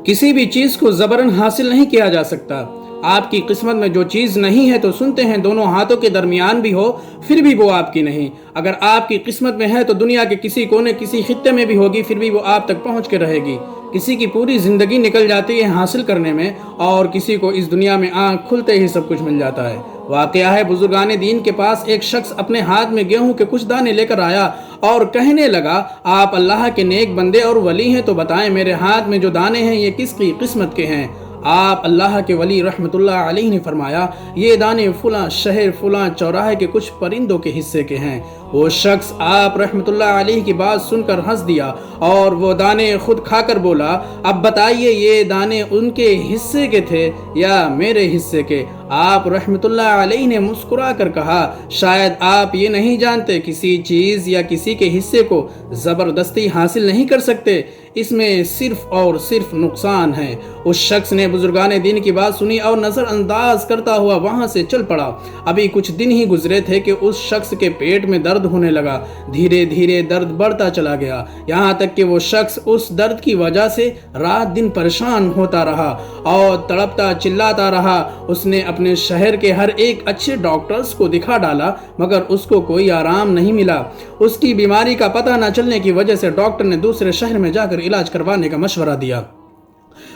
کسی بھی چیز کو زبرن حاصل نہیں کیا جا سکتا۔ آپ کی قسمت میں جو چیز نہیں ہے تو سنتے ہیں دونوں ہاتھوں کے درمیان بھی ہو پھر بھی وہ آپ کی نہیں۔ اگر آپ کی قسمت میں ہے تو دنیا کے کسی کونے کسی خطے میں بھی ہوگی پھر بھی وہ آپ تک پہنچ کے رہے گی۔ کسی کی پوری زندگی نکل جاتی ہے حاصل کرنے میں اور کسی کو اس دنیا میں آنکھ کھلتے ہی سب کچھ مل جاتا ہے۔ واقعہ ہے بزرگان دین کے پاس ایک شخص اپنے ہاتھ میں گیہوں کے کچھ دانے لے کر آیا اور کہنے لگا، آپ اللہ کے نیک بندے اور ولی ہیں تو بتائیں میرے ہاتھ میں جو دانے ہیں یہ کس کی قسمت کے ہیں؟ آپ اللہ کے ولی رحمت اللہ علیہ نے فرمایا، یہ دانے فلاں شہر فلاں چوراہے کے کچھ پرندوں کے حصے کے ہیں۔ وہ شخص آپ رحمت اللہ علیہ کی بات سن کر ہنس دیا اور وہ دانے خود کھا کر بولا، اب بتائیے یہ دانے ان کے حصے کے تھے یا میرے حصے کے؟ آپ رحمت اللہ علیہ نے مسکرا کر کہا، شاید آپ یہ نہیں جانتے کسی چیز یا کسی کے حصے کو زبردستی حاصل نہیں کر سکتے، اس میں صرف اور صرف نقصان ہے۔ اس شخص نے بزرگان دین کی بات سنی اور نظر انداز کرتا ہوا وہاں سے چل پڑا۔ ابھی کچھ دن ہی گزرے تھے کہ اس شخص کے پیٹ میں درد ہونے لگا۔ دھیرے دھیرے درد بڑھتا چلا گیا، یہاں تک کہ وہ شخص اس درد کی وجہ سے رات دن پریشان ہوتا رہا اور تڑپتا چلاتا رہا۔ اس نے اپنے شہر کے ہر ایک اچھے ڈاکٹرز کو دکھا ڈالا مگر اس کو کوئی آرام نہیں ملا۔ اس کی بیماری کا پتہ نہ چلنے کی وجہ سے ڈاکٹر نے دوسرے شہر میں جا کر علاج کروانے کا مشورہ دیا۔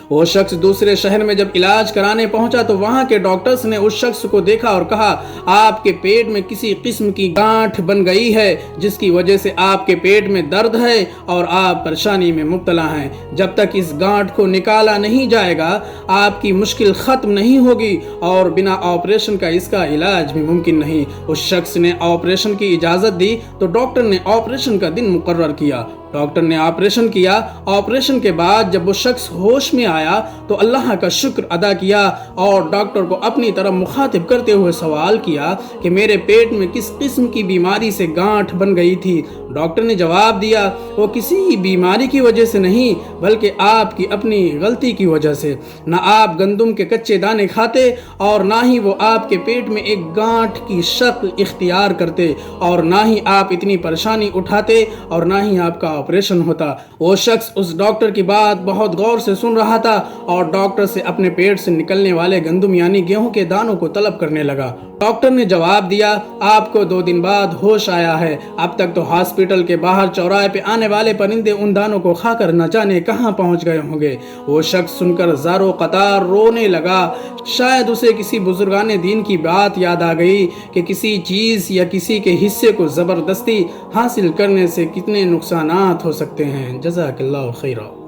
وہ شخص دوسرے شہر میں جب علاج کرانے پہنچا تو وہاں کے ڈاکٹرز نے اس شخص کو دیکھا اور کہا، آپ کے پیٹ میں کسی قسم کی گانٹھ بن گئی ہے جس کی وجہ سے آپ کے پیٹ میں درد ہے اور آپ پریشانی میں مبتلا ہیں۔ جب تک اس گانٹھ کو نکالا نہیں جائے گا آپ کی مشکل ختم نہیں ہوگی اور بنا آپریشن کا اس کا علاج بھی ممکن نہیں۔ اس شخص نے آپریشن کی اجازت دی تو ڈاکٹر نے آپریشن کا دن مقرر کیا۔ ڈاکٹر نے آپریشن کیا۔ آپریشن کے بعد جب وہ شخص ہوش میں آیا تو اللہ کا شکر ادا کیا اور ڈاکٹر کو اپنی طرف مخاطب کرتے ہوئے سوال کیا کہ میرے پیٹ میں کس قسم کی بیماری سے گانٹھ بن گئی تھی؟ ڈاکٹر نے جواب دیا، وہ کسی بیماری کی وجہ سے نہیں بلکہ آپ کی اپنی غلطی کی وجہ سے۔ نہ آپ گندم کے کچے دانے کھاتے اور نہ ہی وہ آپ کے پیٹ میں ایک گانٹھ کی شکل اختیار کرتے اور نہ ہی آپ اتنی پریشانی اٹھاتے اور نہ ہی آپ کا آپریشن ہوتا۔ وہ شخص اس ڈاکٹر کی بات بہت غور سے سن رہا تھا اور ڈاکٹر سے اپنے پیٹ سے نکلنے والے گندم یعنی گیہوں کے دانوں کو طلب کرنے لگا۔ ڈاکٹر نے جواب دیا، آپ کو 2 دن بعد ہوش آیا ہے، اب تک تو ہاسپٹل کے باہر چوراہے پہ آنے والے پرندے ان دانوں کو کھا کر نہ جانے کہاں پہنچ گئے ہوں گے۔ وہ شخص سن کر زارو قطار رونے لگا۔ شاید اسے کسی بزرگان دین کی بات یاد آ گئی کہ کسی چیز یا کسی کے حصے کو زبردستی حاصل کرنے سے کتنے نقصانات ہو سکتے ہیں۔ جزاک اللہ خیرہ۔